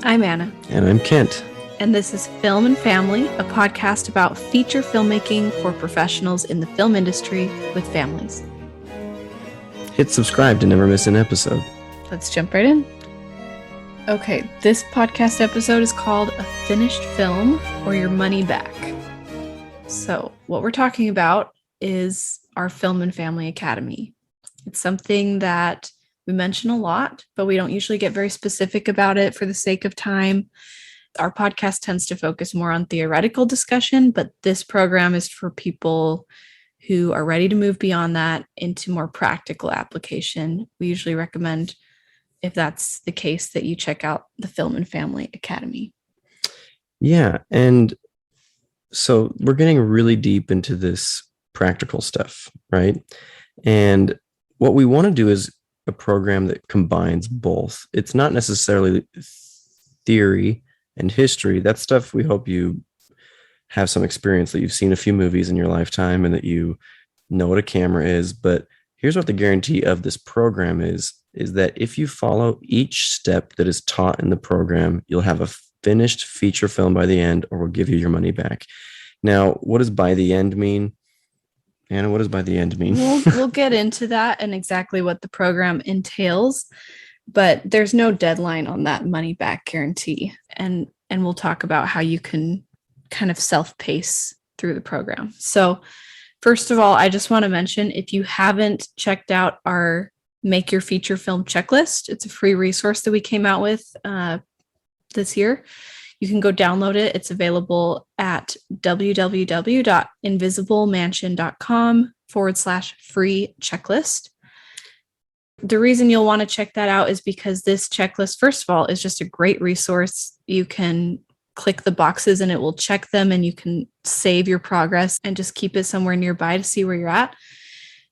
I'm Anna. And I'm Kent. And this is Film and Family, a podcast about feature filmmaking for professionals in the film industry with families. Hit subscribe to never miss an episode. Let's jump right in. Okay, this podcast episode is called A Finished Film or Your Money Back. So what we're talking about is our Film and Family Academy. It's something that we mention a lot, but we don't usually get very specific about it for the sake of time. Our podcast tends to focus more on theoretical discussion, but this program is for people who are ready to move beyond that into more practical application. We usually recommend, if that's the case, that you check out the Film and Family Academy. Yeah, and so we're getting really deep into this practical stuff, right? And what we want to do is a program that combines both. It's not necessarily theory and history. That's stuff we hope you have some experience, that you've seen a few movies in your lifetime and that you know what a camera is. But here's what the guarantee of this program is that if you follow each step that is taught in the program, you'll have a finished feature film by the end, or we'll give you your money back. Now, what does by the end mean? Anna, what does by the end mean? We'll get into that and exactly what the program entails, but there's no deadline on that money back guarantee. And we'll talk about how you can kind of self-pace through the program. So first of all, I just want to mention, if you haven't checked out our Make Your Feature Film checklist, it's a free resource that we came out with this year. You can go download it. It's available at www.invisiblemansion.com/free checklist. The reason you'll want to check that out is because this checklist, first of all, is just a great resource. You can click the boxes and it will check them, and you can save your progress and just keep it somewhere nearby to see where you're at.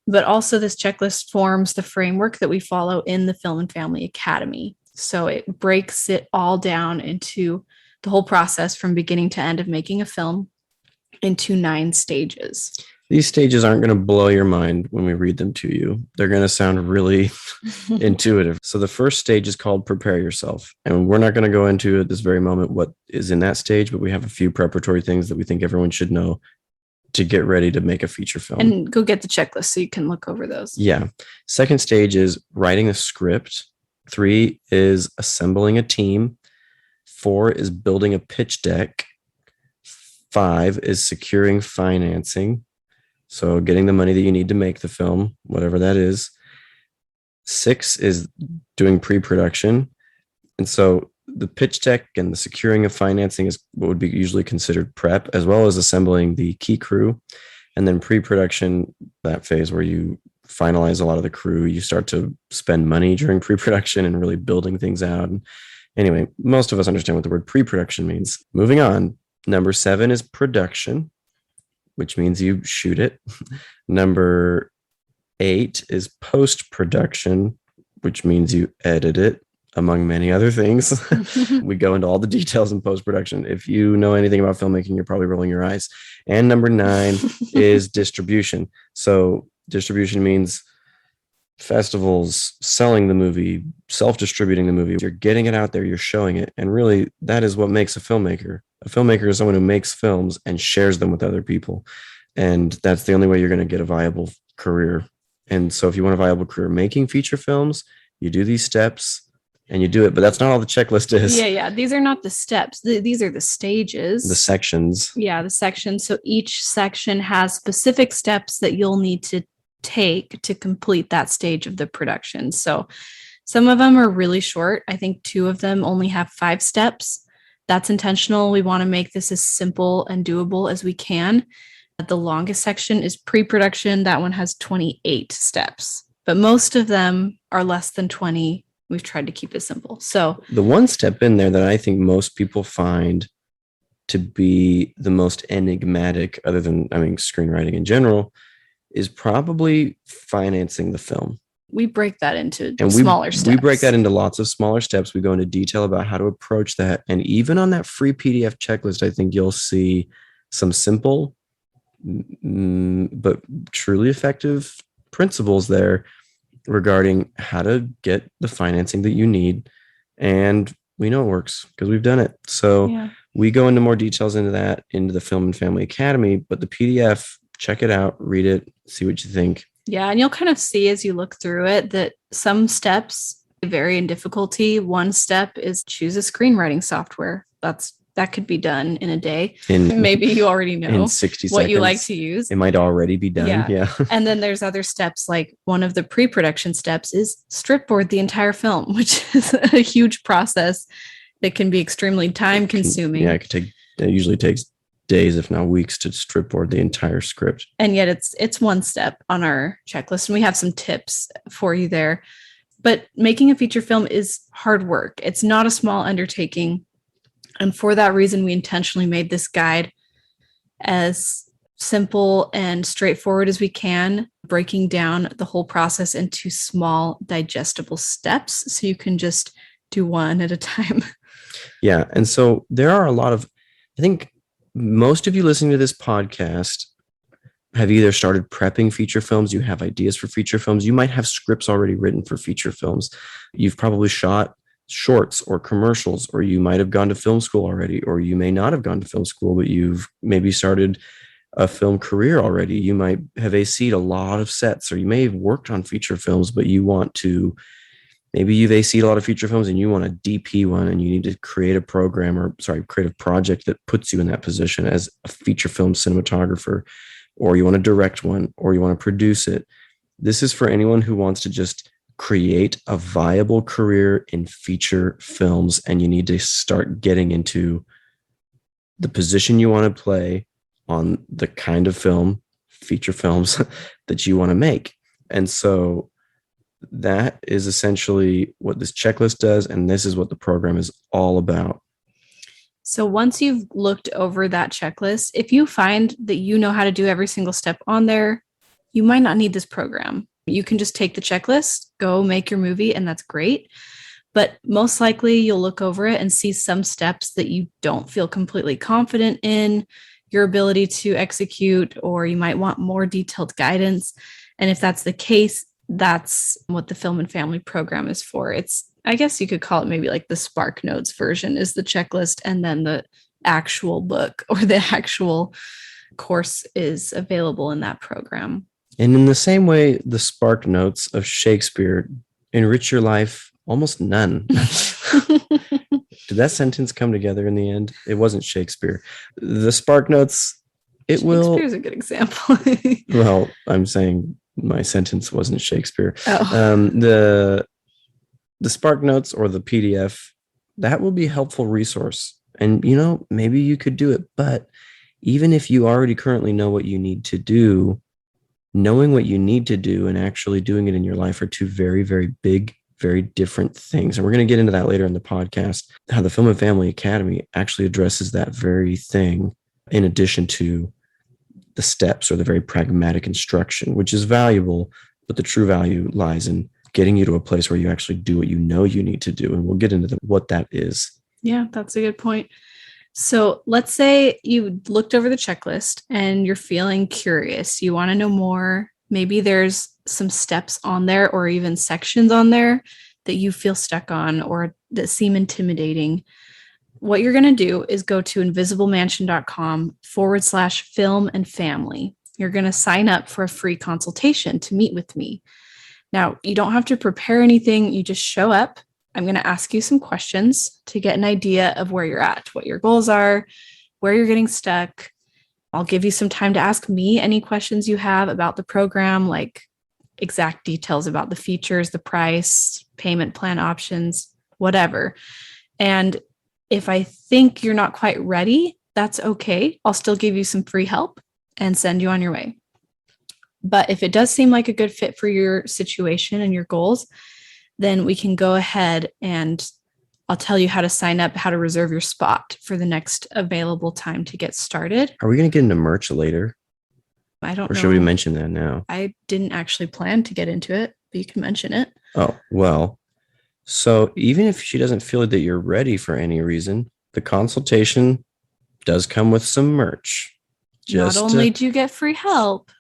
But also, this checklist forms the framework that we follow in the Film and Family Academy. So it breaks it all down into the whole process from beginning to end of making a film into 9 stages. These stages aren't going to blow your mind when we read them to you. They're going to sound really intuitive. So the first stage is called Prepare Yourself. And we're not going to go into at this very moment what is in that stage, but we have a few preparatory things that we think everyone should know to get ready to make a feature film. And go get the checklist so you can look over those. Yeah. Second stage is writing a script. 3 is assembling a team. 4 is building a pitch deck. 5 is securing financing. So getting the money that you need to make the film, whatever that is. 6 is doing pre-production. And so the pitch deck and the securing of financing is what would be usually considered prep, as well as assembling the key crew. And then pre-production, that phase where you finalize a lot of the crew, you start to spend money during pre-production and really building things out. And anyway, most of us understand what the word pre-production means. Moving on, number 7 is production, which means you shoot it. Number 8 is post-production, which means you edit it, among many other things. We go into all the details in post-production. If you know anything about filmmaking, you're probably rolling your eyes. And number 9 is distribution. So distribution means festivals, selling the movie, self-distributing the movie. You're getting it out there, you're showing it. And really, that is what makes a filmmaker. A filmmaker is someone who makes films and shares them with other people. And that's the only way you're going to get a viable career. And so if you want a viable career making feature films, you do these steps and you do it. But that's not all the checklist is. Yeah. These are not the steps. These are the stages. The sections. Yeah, the sections. So each section has specific steps that you'll need to take to complete that stage of the production. So some of them are really short. I think 2 of them only have 5 steps. That's intentional. We want to make this as simple and doable as we can. The longest section is pre-production. That one has 28 steps, but most of them are less than 20. We've tried to keep it simple. So the one step in there that I think most people find to be the most enigmatic, other than, screenwriting in general, is probably financing the film. We break that into smaller steps. We break that into lots of smaller steps. We go into detail about how to approach that. And even on that free PDF checklist, I think you'll see some simple but truly effective principles there regarding how to get the financing that you need and We know it works because we've done it. So Yeah. we go into more details into that into the Film and Family Academy, but the PDF, check it out, read it, see what you think. Yeah. And you'll kind of see as you look through it that some steps vary in difficulty. One step is choose a screenwriting software. That could be done in a day. Maybe you already know in 60 what seconds, you like to use. It might already be done. Yeah. And then there's other steps, like one of the pre-production steps is strip board the entire film, which is a huge process that can be extremely time consuming. It usually takes days, if not weeks, to strip board the entire script. And yet it's one step on our checklist, and we have some tips for you there. But making a feature film is hard work. It's not a small undertaking. And for that reason, we intentionally made this guide as simple and straightforward as we can, breaking down the whole process into small, digestible steps so you can just do one at a time. Yeah. And so there are a lot of, I think most of you listening to this podcast have either started prepping feature films, you have ideas for feature films, you might have scripts already written for feature films. You've probably shot shorts or commercials, or you might have gone to film school already, or you may not have gone to film school, but you've maybe started a film career already. You might have AC'd a lot of sets, or you may have worked on feature films, but you want to, maybe you've AC'd a lot of feature films and you want to DP one, and you need to create a project that puts you in that position as a feature film cinematographer, or you want to direct one, or you want to produce it. This is for anyone who wants to just create a viable career in feature films, and you need to start getting into the position you want to play on the kind of film, feature films that you want to make. And so that is essentially what this checklist does, and this is what the program is all about. So once you've looked over that checklist, if you find that you know how to do every single step on there, you might not need this program. You can just take the checklist, go make your movie, and that's great. But most likely you'll look over it and see some steps that you don't feel completely confident in your ability to execute, or you might want more detailed guidance. And if that's the case, that's what the Film and Family program is for. It's, I guess you could call it maybe like the Spark Notes version is the checklist, and then the actual book or the actual course is available in that program. And in the same way, the Spark Notes of Shakespeare enrich your life, almost none. Did that sentence come together in the end? It wasn't Shakespeare. The Spark Notes, Shakespeare's a good example. Well, I'm saying my sentence wasn't Shakespeare. Oh. The Spark Notes or the PDF, that will be a helpful resource. And, maybe you could do it. But even if you already currently know what you need to do, knowing what you need to do and actually doing it in your life are two very, very big, very different things. And we're going to get into that later in the podcast, how the Film and Family Academy actually addresses that very thing, in addition to the steps or the very pragmatic instruction, which is valuable, but the true value lies in getting you to a place where you actually do what you know you need to do. And we'll get into what that is. Yeah, that's a good point. So let's say you looked over the checklist and you're feeling curious. You want to know more. Maybe there's some steps on there or even sections on there that you feel stuck on or that seem intimidating. What you're going to do is go to invisiblemansion.com/film and family. You're going to sign up for a free consultation to meet with me. Now, you don't have to prepare anything. You just show up. I'm going to ask you some questions to get an idea of where you're at, what your goals are, where you're getting stuck. I'll give you some time to ask me any questions you have about the program, like exact details about the features, the price, payment plan options, whatever. And if I think you're not quite ready, that's okay. I'll still give you some free help and send you on your way. But if it does seem like a good fit for your situation and your goals, then we can go ahead and I'll tell you how to sign up, how to reserve your spot for the next available time to get started. Are we going to get into merch later? I don't know. Or should we mention that now? I didn't actually plan to get into it, but you can mention it. Oh, well, so even if she doesn't feel that you're ready for any reason, the consultation does come with some merch. Not only do you get free help,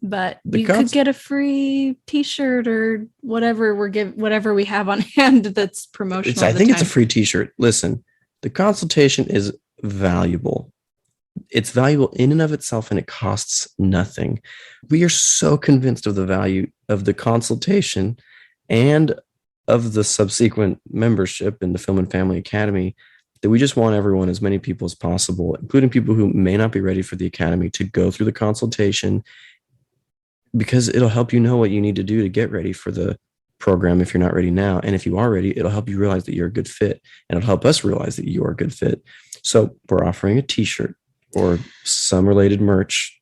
But you could get a free t-shirt or whatever whatever we have on hand that's promotional. I think it's a free t-shirt. Listen, the consultation is valuable. It's valuable in and of itself, and it costs nothing. We are so convinced of the value of the consultation and of the subsequent membership in the Film and Family Academy that we just want everyone, as many people as possible, including people who may not be ready for the academy, to go through the consultation, because it'll help you know what you need to do to get ready for the program if you're not ready now. And if you are ready, it'll help you realize that you're a good fit, and it'll help us realize that you are a good fit. So we're offering a t-shirt or some related merch.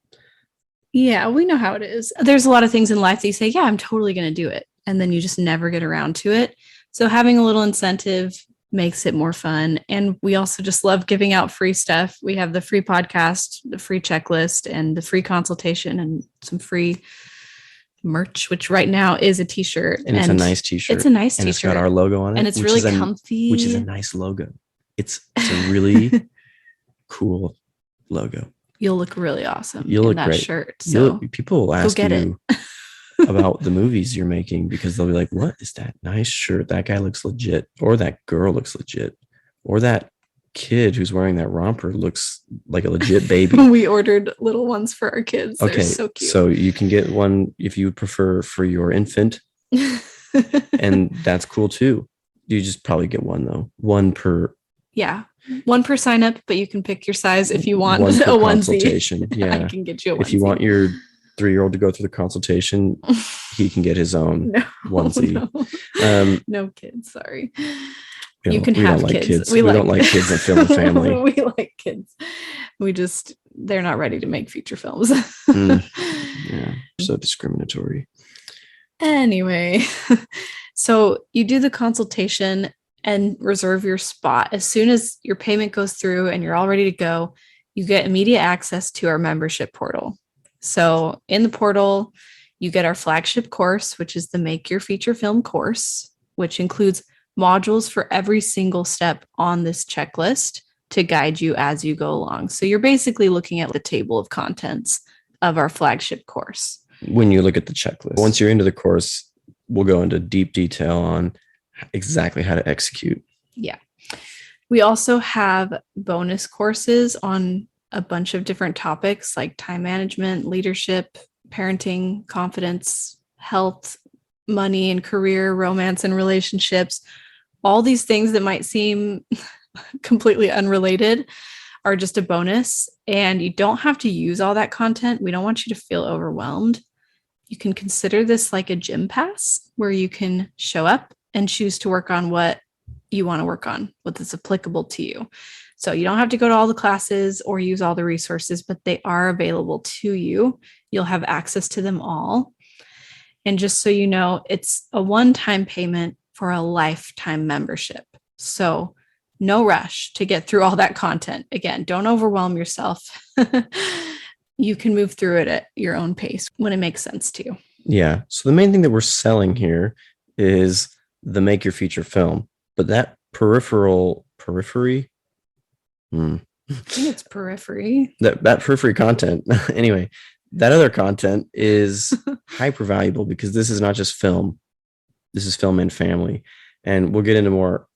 Yeah, we know how it is. There's a lot of things in life that you say, yeah, I'm totally going to do it. And then you just never get around to it. So having a little incentive makes it more fun. And we also just love giving out free stuff. We have the free podcast, the free checklist, and the free consultation, and some free merch, which right now is a t-shirt. And it's a nice t-shirt. It's a nice t-shirt. And it's got our logo on it. And it's really comfy. Which is a nice logo. It's a really cool logo. You'll look really awesome in that great. Shirt. So people will ask you about the movies you're making, because they'll be like, what is that nice shirt? That guy looks legit, or that girl looks legit, or that kid who's wearing that romper looks like a legit baby. We ordered little ones for our kids. Okay, they're so cute. So you can get one if you prefer for your infant, and that's cool too. You just probably get one though, one per sign up, but you can pick your size if you want a onesie. Consultation. Yeah, I can get you a onesie. If you want your 3-year-old to go through the consultation, he can get his own onesie. No kids, sorry. You can have kids. We don't like kids in Film and Family. We like kids. They're not ready to make feature films. Yeah, so discriminatory. Anyway, so you do the consultation and reserve your spot. As soon as your payment goes through and you're all ready to go, you get immediate access to our membership portal. So in the portal, you get our flagship course, which is the Make Your Feature Film course, which includes modules for every single step on this checklist to guide you as you go along. So you're basically looking at the table of contents of our flagship course. When you look at the checklist, once you're into the course, we'll go into deep detail on exactly how to execute. Yeah. We also have bonus courses on a bunch of different topics like time management, leadership, parenting, confidence, health, money and career, romance and relationships. All these things that might seem completely unrelated are just a bonus, and you don't have to use all that content. We don't want you to feel overwhelmed. You can consider this like a gym pass where you can show up and choose to work on what you want to work on, what is applicable to you. So you don't have to go to all the classes or use all the resources, but they are available to you. You'll have access to them all. And just so you know, it's a one-time payment for a lifetime membership. So no rush to get through all that content. Again, don't overwhelm yourself. You can move through it at your own pace when it makes sense to you. Yeah. So the main thing that we're selling here is the Make Your Feature Film, but that periphery. I think it's periphery. That periphery content. Anyway, that other content is hyper valuable, because this is not just film. This is Film and Family. And we'll get into more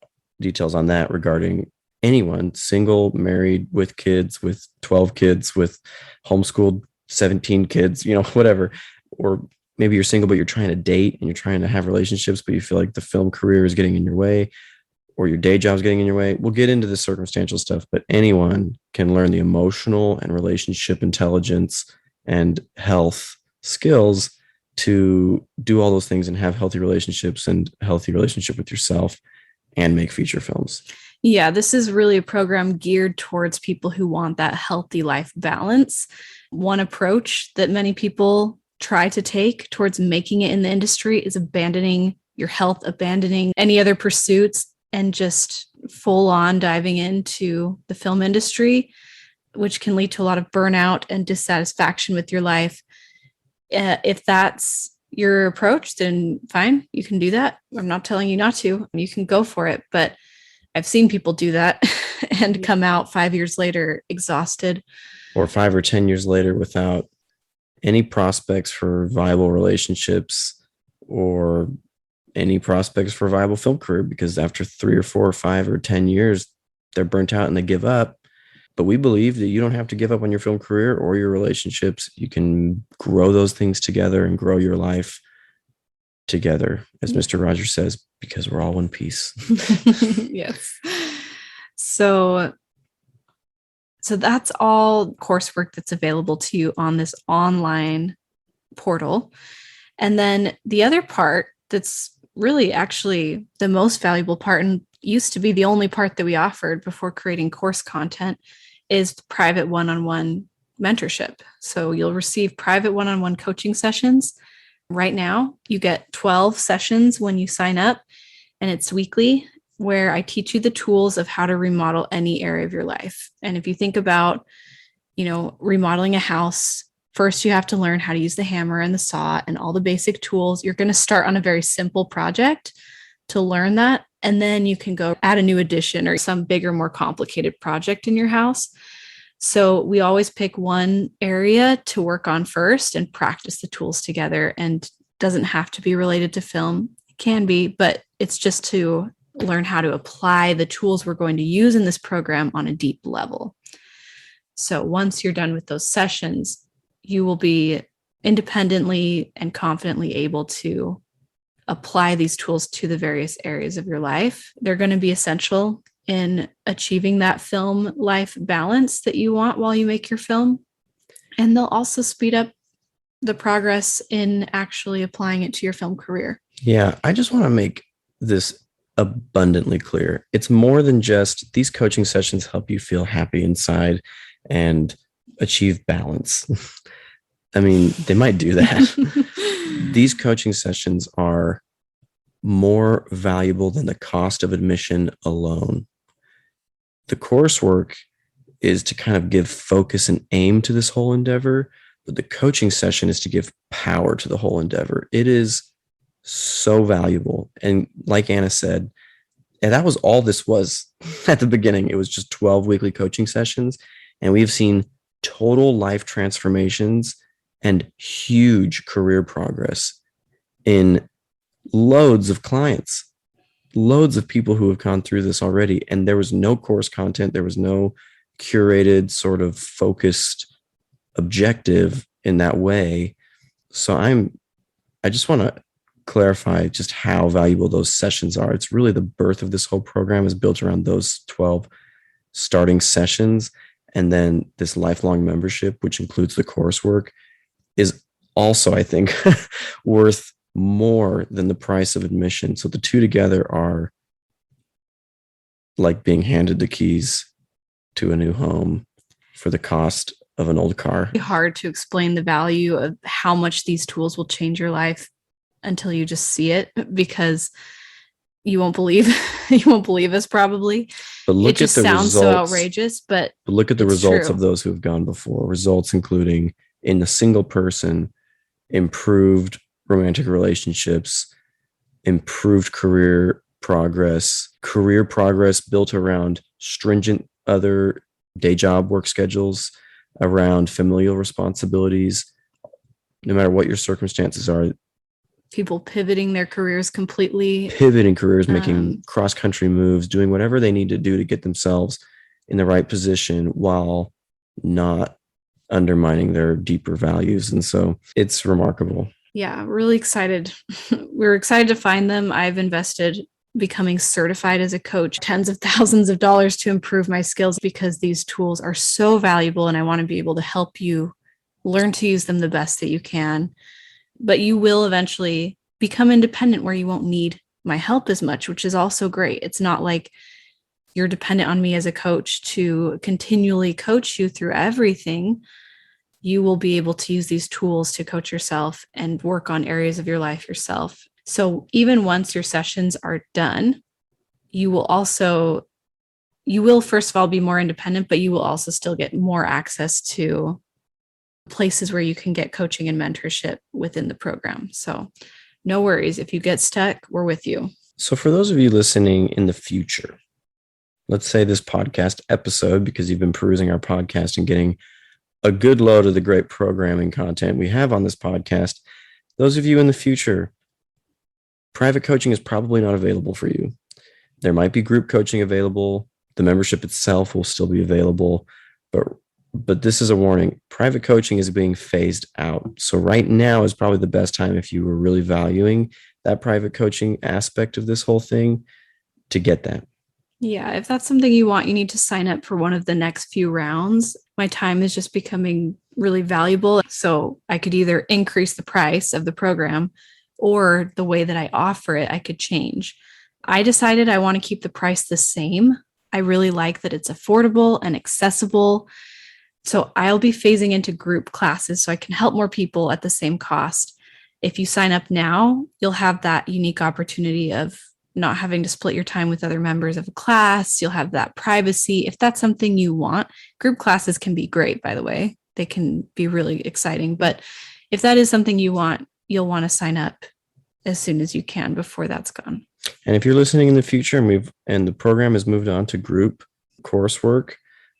details on that regarding anyone, single, married, with kids, with 12 kids, with homeschooled 17 kids, whatever. Or maybe you're single, but you're trying to date and you're trying to have relationships, but you feel like the film career is getting in your way, or your day job is getting in your way. We'll get into the circumstantial stuff, but anyone can learn the emotional and relationship intelligence and health skills to do all those things and have healthy relationships and healthy relationship with yourself and make feature films. Yeah, this is really a program geared towards people who want that healthy life balance. One approach that many people try to take towards making it in the industry is abandoning your health, abandoning any other pursuits, and just full on diving into the film industry, which can lead to a lot of burnout and dissatisfaction with your life. If that's your approach, then fine, you can do that. I'm not telling you not to. You can go for it. But I've seen people do that and come out 5 years later exhausted. Or 5 or 10 years later without any prospects for viable relationships or any prospects for a viable film career, because after 3 or 4 or 5 or 10 years, they're burnt out and they give up. But we believe that you don't have to give up on your film career or your relationships. You can grow those things together and grow your life together, as Mr. Rogers says, because we're all one piece. Yes. So that's all coursework that's available to you on this online portal. And then the other part that's really actually the most valuable part, and used to be the only part that we offered before creating course content, is private one-on-one mentorship. So you'll receive private one-on-one coaching sessions. Right now, you get 12 sessions when you sign up, and it's weekly, where I teach you the tools of how to remodel any area of your life. And if you think about, remodeling a house, first you have to learn how to use the hammer and the saw and all the basic tools. You're going to start on a very simple project to learn that, and then you can go add a new addition or some bigger, more complicated project in your house. So we always pick one area to work on first and practice the tools together. And doesn't have to be related to film. It can be, but it's just to learn how to apply the tools we're going to use in this program on a deep level. So once you're done with those sessions, you will be independently and confidently able to apply these tools to the various areas of your life. They're going to be essential in achieving that film life balance that you want while you make your film. And they'll also speed up the progress in actually applying it to your film career. Yeah, I just want to make this abundantly clear. It's more than just these coaching sessions help you feel happy inside and achieve balance. I mean, they might do that. These coaching sessions are more valuable than the cost of admission alone. The coursework is to kind of give focus and aim to this whole endeavor, but the coaching session is to give power to the whole endeavor. It is so valuable. And like Anna said, and that was all this was at the beginning. It was just 12 weekly coaching sessions. And we've seen total life transformations and huge career progress in loads of clients, loads of people who have gone through this already. And there was no course content. There was no curated sort of focused objective in that way. So I just want to clarify just how valuable those sessions are. It's really the birth of this whole program is built around those 12 starting sessions. And then this lifelong membership, which includes the coursework, is also, I think, worth more than the price of admission. So the two together are like being handed the keys to a new home for the cost of an old car. It's hard to explain the value of how much these tools will change your life until you just see it, because you won't believe us probably. But look it just at the sounds results, so outrageous, but look at the results true. of those who have gone before. Results including in the single person, improved romantic relationships, improved career progress built around stringent other day job work schedules, around familial responsibilities, no matter what your circumstances are. People pivoting their careers completely. Pivoting careers, making cross-country moves, doing whatever they need to do to get themselves in the right position while not undermining their deeper values. And so it's remarkable. Yeah, really excited. We're excited to find them. I've invested becoming certified as a coach tens of thousands of dollars to improve my skills because these tools are so valuable, and I want to be able to help you learn to use them the best that you can. But you will eventually become independent where you won't need my help as much, which is also great. It's not like you're dependent on me as a coach to continually coach you through everything. You will be able to use these tools to coach yourself and work on areas of your life yourself. So even once your sessions are done, you will first of all be more independent, but you will also still get more access to places where you can get coaching and mentorship within the program. So no worries. If you get stuck, we're with you. So for those of you listening in the future, let's say this podcast episode, because you've been perusing our podcast and getting a good load of the great programming content we have on this podcast. Those of you in the future, private coaching is probably not available for you. There might be group coaching available. The membership itself will still be available, but this is a warning. Private coaching is being phased out. So right now is probably the best time, if you were really valuing that private coaching aspect of this whole thing, to get that. Yeah, if that's something you want, you need to sign up for one of the next few rounds. My time is just becoming really valuable. So I could either increase the price of the program or the way that I offer it, I could change. I decided I want to keep the price the same. I really like that it's affordable and accessible. So I'll be phasing into group classes so I can help more people at the same cost. If you sign up now, you'll have that unique opportunity of not having to split your time with other members of a class. You'll have that privacy. If that's something you want, group classes can be great, by the way. They can be really exciting. But if that is something you want, you'll want to sign up as soon as you can before that's gone. And if you're listening in the future and the program has moved on to group coursework,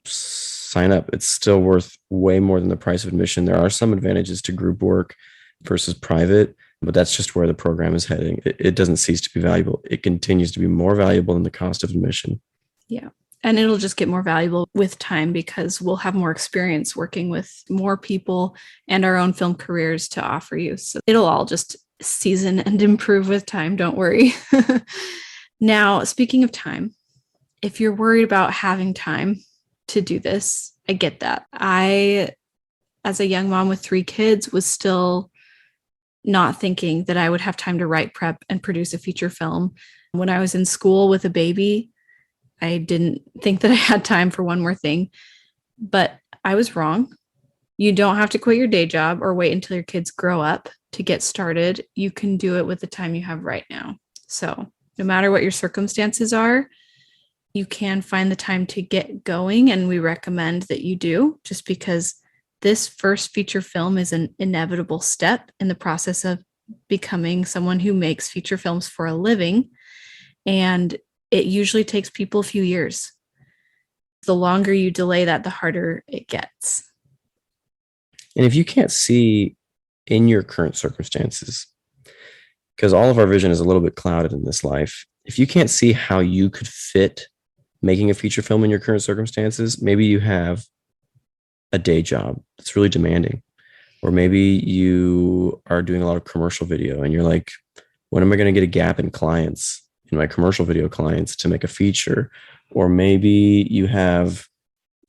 sign up. It's still worth way more than the price of admission. There are some advantages to group work versus private, but that's just where the program is heading. It doesn't cease to be valuable. It continues to be more valuable than the cost of admission. Yeah. And it'll just get more valuable with time because we'll have more experience working with more people and our own film careers to offer you. So it'll all just season and improve with time. Don't worry. Now, speaking of time, if you're worried about having time to do this, I get that. I, as a young mom with 3 kids, was still not thinking that I would have time to write, prep, and produce a feature film. When I was in school with a baby, I didn't think that I had time for one more thing, but I was wrong. You don't have to quit your day job or wait until your kids grow up to get started. You can do it with the time you have right now. So no matter what your circumstances are, you can find the time to get going. And we recommend that you do, just because this first feature film is an inevitable step in the process of becoming someone who makes feature films for a living. And it usually takes people a few years. The longer you delay that, the harder it gets. And if you can't see in your current circumstances, because all of our vision is a little bit clouded in this life, if you can't see how you could fit making a feature film in your current circumstances, maybe you have a day job that's really demanding, or maybe you are doing a lot of commercial video and you're like, when am I going to get a gap in clients, in my commercial video clients, to make a feature? Or maybe you have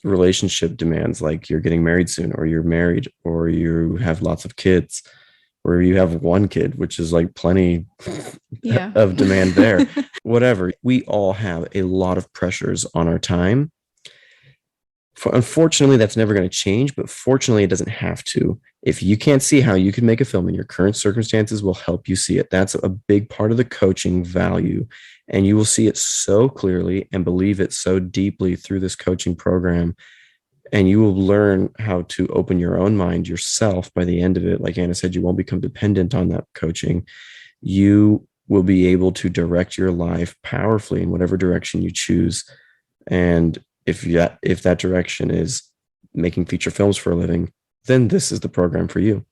relationship demands, like you're getting married soon, or you're married, or you have lots of kids, or you have one kid, which is like plenty of demand there. Whatever. We all have a lot of pressures on our time. Unfortunately, that's never going to change, but fortunately, it doesn't have to. If you can't see how you can make a film in your current circumstances, we'll help you see it. That's a big part of the coaching value. And you will see it so clearly and believe it so deeply through this coaching program. And you will learn how to open your own mind yourself by the end of it. Like Anna said, you won't become dependent on that coaching. You will be able to direct your life powerfully in whatever direction you choose. And if that direction is making feature films for a living, then this is the program for you.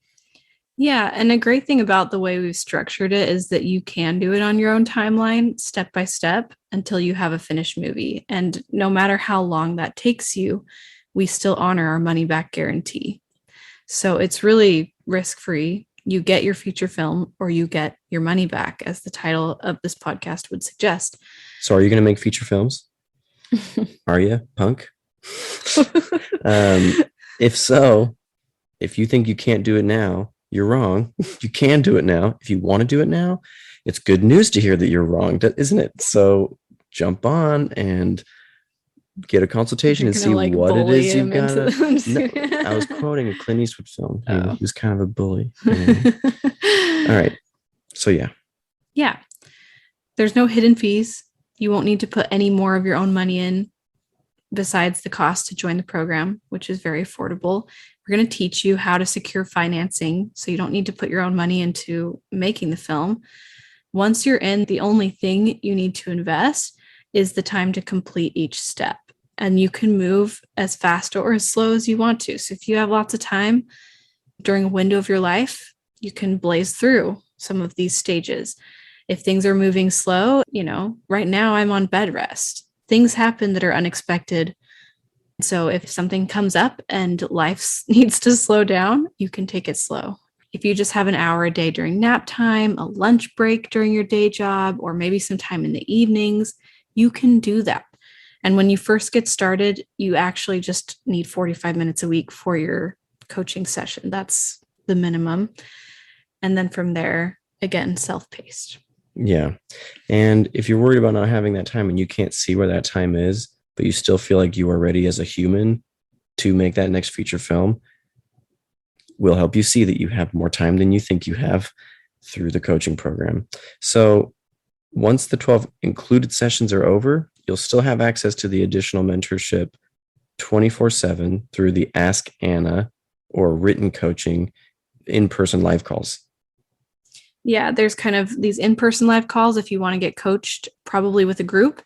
Yeah. And a great thing about the way we've structured it is that you can do it on your own timeline, step by step, until you have a finished movie. And no matter how long that takes you, we still honor our money back guarantee. So it's really risk-free. You get your feature film or you get your money back, as the title of this podcast would suggest. So are you going to make feature films? Are you, punk? If so, if you think you can't do it now, you're wrong. You can do it now. If you want to do it now, it's good news to hear that you're wrong, isn't it? So jump on and get a consultation and see what it is you've got. No, I was quoting a Clint Eastwood film. He was kind of a bully. All right. So yeah. There's no hidden fees. You won't need to put any more of your own money in besides the cost to join the program, which is very affordable. We're going to teach you how to secure financing, so you don't need to put your own money into making the film. Once you're in, the only thing you need to invest is the time to complete each step. and you can move as fast or as slow as you want to. So if you have lots of time during a window of your life, you can blaze through some of these stages. If things are moving slow, right now I'm on bed rest. Things happen that are unexpected. So if something comes up and life needs to slow down, you can take it slow. If you just have an hour a day during nap time, a lunch break during your day job, or maybe some time in the evenings, you can do that. And when you first get started, you actually just need 45 minutes a week for your coaching session. That's the minimum. And then from there, again, self-paced. Yeah. And if you're worried about not having that time and you can't see where that time is, but you still feel like you are ready as a human to make that next feature film, we'll help you see that you have more time than you think you have through the coaching program. So once the 12 included sessions are over, you'll still have access to the additional mentorship 24/7 through the Ask Anna or written coaching in-person live calls. Yeah, there's kind of these in-person live calls if you want to get coached, probably with a group,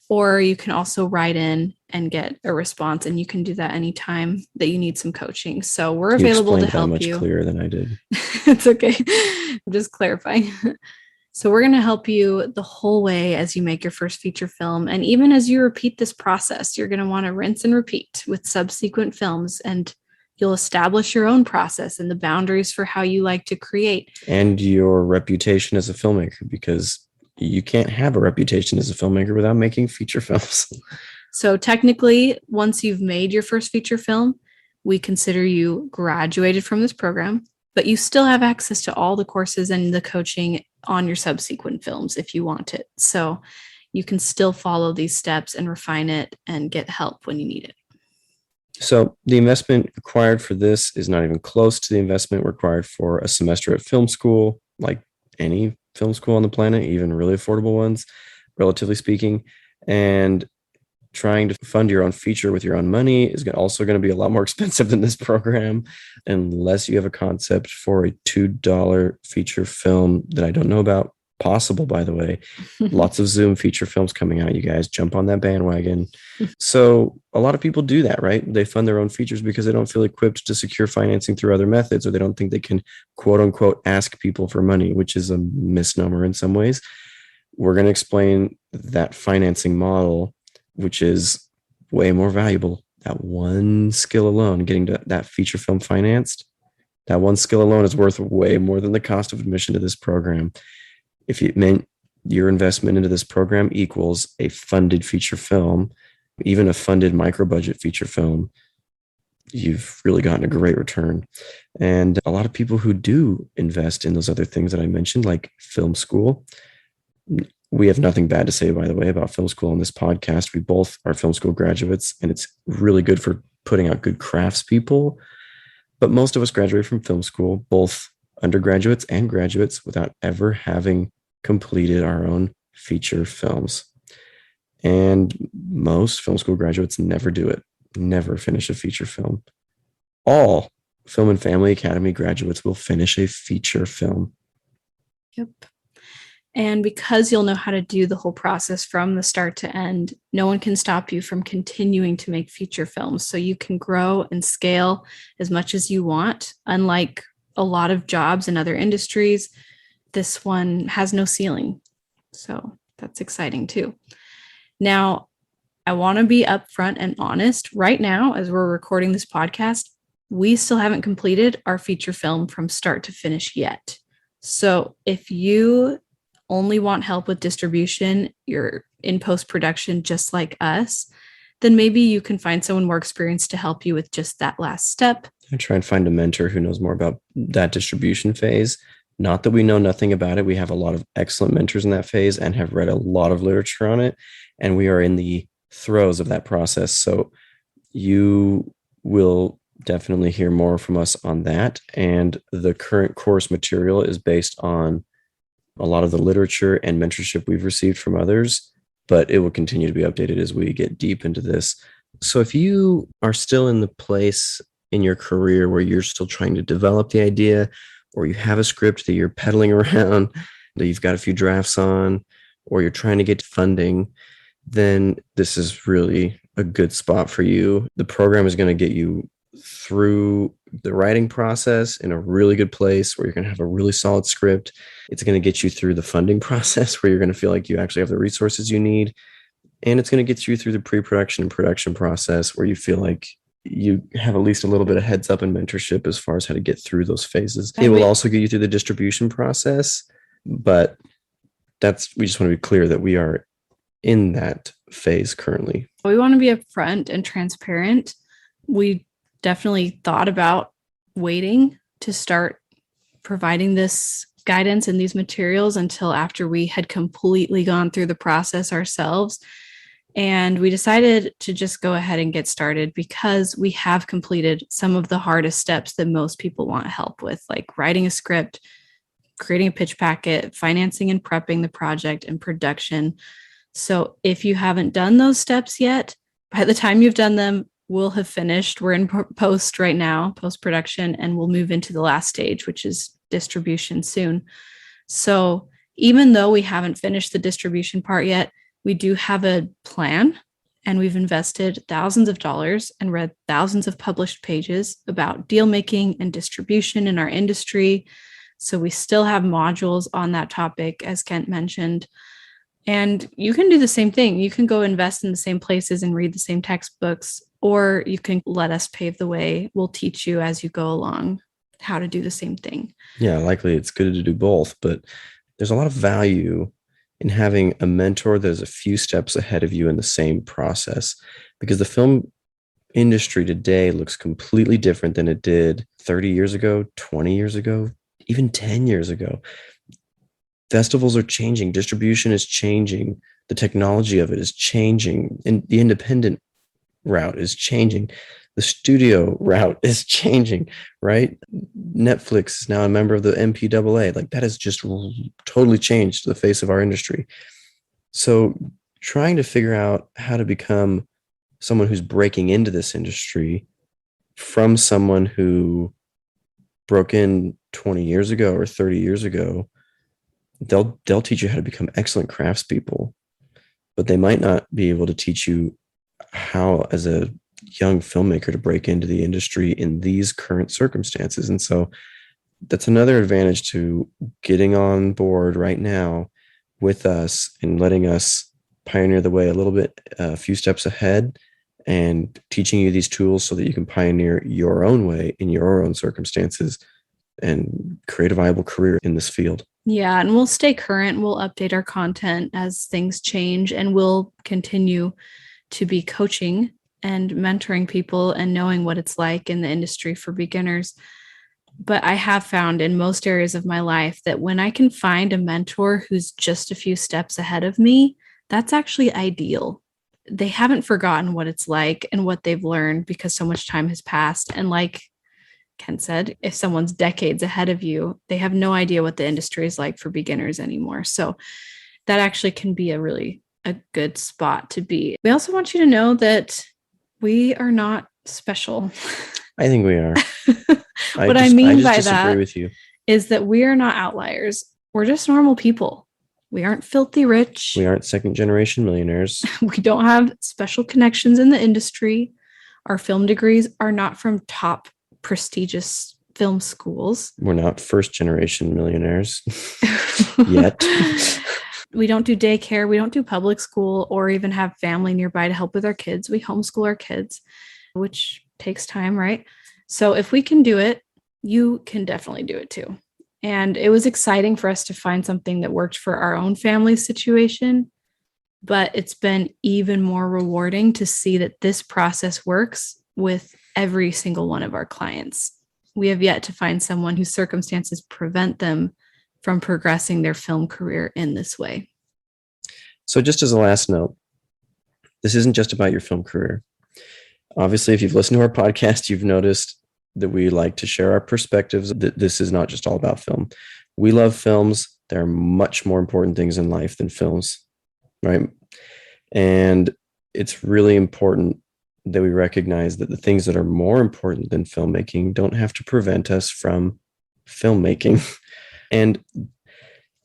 or you can also write in and get a response, and you can do that anytime that you need some coaching. So we're available to help you. Much clearer than I did. It's okay. I'm just clarifying. So we're going to help you the whole way as you make your first feature film. And even as you repeat this process, you're going to want to rinse and repeat with subsequent films, and you'll establish your own process and the boundaries for how you like to create. And your reputation as a filmmaker, because you can't have a reputation as a filmmaker without making feature films. So technically, once you've made your first feature film, we consider you graduated from this program, but you still have access to all the courses and the coaching on your subsequent films if you want it. So you can still follow these steps and refine it and get help when you need it. So the investment required for this is not even close to the investment required for a semester at film school, like any film school on the planet, even really affordable ones, relatively speaking. And trying to fund your own feature with your own money is also going to be a lot more expensive than this program, unless you have a concept for a $2 feature film that I don't know about. Possible, by the way. Lots of Zoom feature films coming out. You guys jump on that bandwagon. So a lot of people do that, right? They fund their own features because they don't feel equipped to secure financing through other methods, or they don't think they can, quote unquote, ask people for money, which is a misnomer in some ways. We're going to explain that financing model, which is way more valuable. That one skill alone, getting to that feature film financed, that one skill alone is worth way more than the cost of admission to this program. If it meant your investment into this program equals a funded feature film, even a funded micro budget feature film, you've really gotten a great return. And a lot of people who do invest in those other things that I mentioned, like film school, we have nothing bad to say, by the way, about film school on this podcast. We both are film school graduates, and it's really good for putting out good craftspeople. But most of us graduate from film school, both undergraduates and graduates, without ever having completed our own feature films. And most film school graduates never do it, never finish a feature film. All Film and Family Academy graduates will finish a feature film. Yep. And because you'll know how to do the whole process from the start to end, no one can stop you from continuing to make feature films. So you can grow and scale as much as you want. Unlike a lot of jobs in other industries, this one has no ceiling. So that's exciting too. Now, I want to be upfront and honest. Right now, as we're recording this podcast, we still haven't completed our feature film from start to finish yet. So if you only want help with distribution, you're in post-production just like us, then maybe you can find someone more experienced to help you with just that last step. I try and find a mentor who knows more about that distribution phase. Not that we know nothing about it. We have a lot of excellent mentors in that phase and have read a lot of literature on it. And we are in the throes of that process. So you will definitely hear more from us on that. And the current course material is based on a lot of the literature and mentorship we've received from others, but it will continue to be updated as we get deep into this. So if you are still in the place in your career where you're still trying to develop the idea, or you have a script that you're peddling around, that you've got a few drafts on, or you're trying to get funding, then this is really a good spot for you. The program is going to get you through the writing process in a really good place where you're going to have a really solid script. It's going to get you through the funding process where you're going to feel like you actually have the resources you need. And it's going to get you through the pre-production and production process where you feel like you have at least a little bit of heads up and mentorship as far as how to get through those phases. It will also get you through the distribution process, but we just want to be clear that we are in that phase currently. We want to be upfront and transparent. We definitely thought about waiting to start providing this guidance and these materials until after we had completely gone through the process ourselves. And we decided to just go ahead and get started because we have completed some of the hardest steps that most people want help with, like writing a script, creating a pitch packet, financing and prepping the project, and production. So if you haven't done those steps yet, by the time you've done them, we'll have finished. We're in post right now, post-production, and we'll move into the last stage, which is distribution soon. So even though we haven't finished the distribution part yet, we do have a plan, and we've invested thousands of dollars and read thousands of published pages about deal making and distribution in our industry. So we still have modules on that topic, as Kent mentioned. And you can do the same thing. You can go invest in the same places and read the same textbooks, or you can let us pave the way. We'll teach you as you go along how to do the same thing. Yeah, likely it's good to do both, but there's a lot of value in having a mentor that is a few steps ahead of you in the same process, because the film industry today looks completely different than it did 30 years ago, 20 years ago, even 10 years ago. Festivals are changing, distribution is changing, the technology of it is changing, and the independent route is changing. The studio route is changing, right? Netflix is now a member of the MPAA. Like, that has just totally changed the face of our industry. So trying to figure out how to become someone who's breaking into this industry from someone who broke in 20 years ago or 30 years ago, they'll teach you how to become excellent craftspeople, but they might not be able to teach you how, as a young filmmaker, to break into the industry in these current circumstances. And so that's another advantage to getting on board right now with us and letting us pioneer the way a few steps ahead, and teaching you these tools so that you can pioneer your own way in your own circumstances and create a viable career in this field. Yeah, and we'll stay current. We'll update our content as things change, and we'll continue to be coaching and mentoring people and knowing what it's like in the industry for beginners. But I have found in most areas of my life that when I can find a mentor who's just a few steps ahead of me, that's actually ideal. They haven't forgotten what it's like and what they've learned because so much time has passed. And like Ken said, if someone's decades ahead of you, they have no idea what the industry is like for beginners anymore. So that actually can be a good spot to be. We also want you to know that we are not special. I think we are. What I mean by that with you. is that we are not outliers. We're just normal people. We aren't filthy rich. We aren't second generation millionaires. We don't have special connections in the industry. Our film degrees are not from top prestigious film schools. We're not first generation millionaires yet. We don't do daycare. We don't do public school or even have family nearby to help with our kids. We homeschool our kids, which takes time, right? So if we can do it, you can definitely do it too. And it was exciting for us to find something that worked for our own family situation, but it's been even more rewarding to see that this process works with every single one of our clients. We have yet to find someone whose circumstances prevent them from progressing their film career in this way. So just as a last note, this isn't just about your film career. Obviously, if you've listened to our podcast, you've noticed that we like to share our perspectives, that this is not just all about film. We love films. There are much more important things in life than films, right? And it's really important that we recognize that the things that are more important than filmmaking don't have to prevent us from filmmaking. And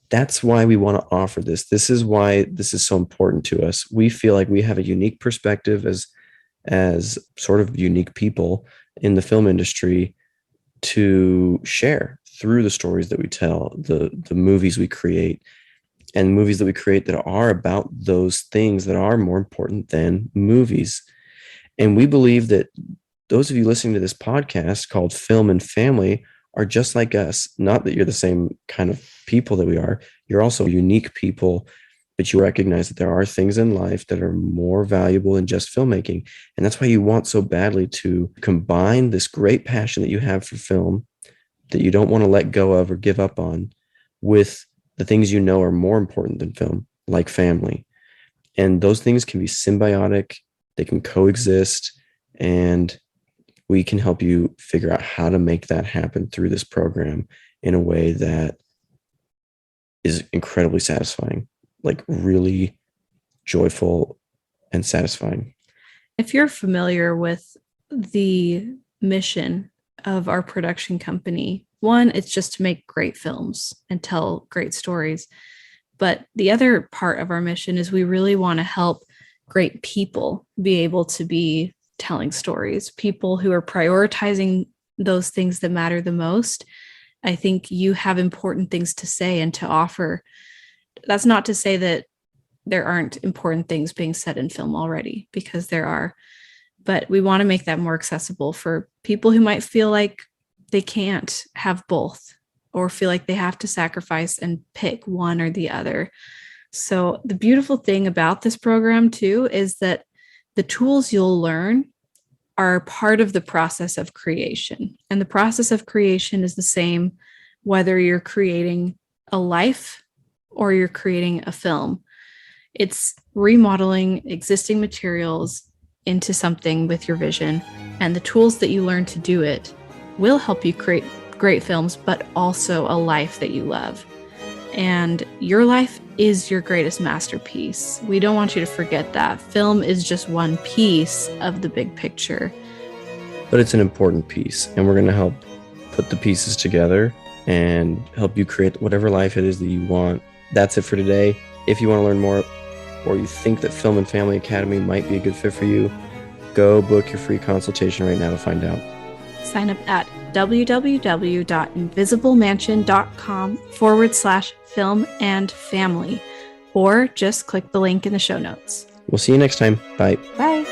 that's why we want to offer this. This is why this is so important to us. We feel like we have a unique perspective as as sort of unique people in the film industry to share through the stories that we tell, the movies we create, and movies that we create that are about those things that are more important than movies. And we believe that those of you listening to this podcast called Film and Family are just like us. Not that you're the same kind of people that we are. You're also unique people, but you recognize that there are things in life that are more valuable than just filmmaking. And that's why you want so badly to combine this great passion that you have for film that you don't want to let go of or give up on with the things you know are more important than film, like family. And those things can be symbiotic, they can coexist, and we can help you figure out how to make that happen through this program in a way that is incredibly satisfying, like really joyful and satisfying. If you're familiar with the mission of our production company, one, it's just to make great films and tell great stories. But the other part of our mission is we really want to help great people be able to be telling stories, people who are prioritizing those things that matter the most. I think you have important things to say and to offer. That's not to say that there aren't important things being said in film already, because there are. But we want to make that more accessible for people who might feel like they can't have both or feel like they have to sacrifice and pick one or the other. So the beautiful thing about this program too is that the tools you'll learn are part of the process of creation. And the process of creation is the same whether you're creating a life or you're creating a film. It's remodeling existing materials into something with your vision, and the tools that you learn to do it will help you create great films, but also a life that you love. And your life is your greatest masterpiece. We don't want you to forget that. Film is just one piece of the big picture. But it's an important piece, and we're going to help put the pieces together and help you create whatever life it is that you want. That's it for today. If you want to learn more, or you think that Film and Family Academy might be a good fit for you, go book your free consultation right now to find out. Sign up at www.invisiblemansion.com/film and family, or just click the link in the show notes. We'll see you next time. Bye. Bye.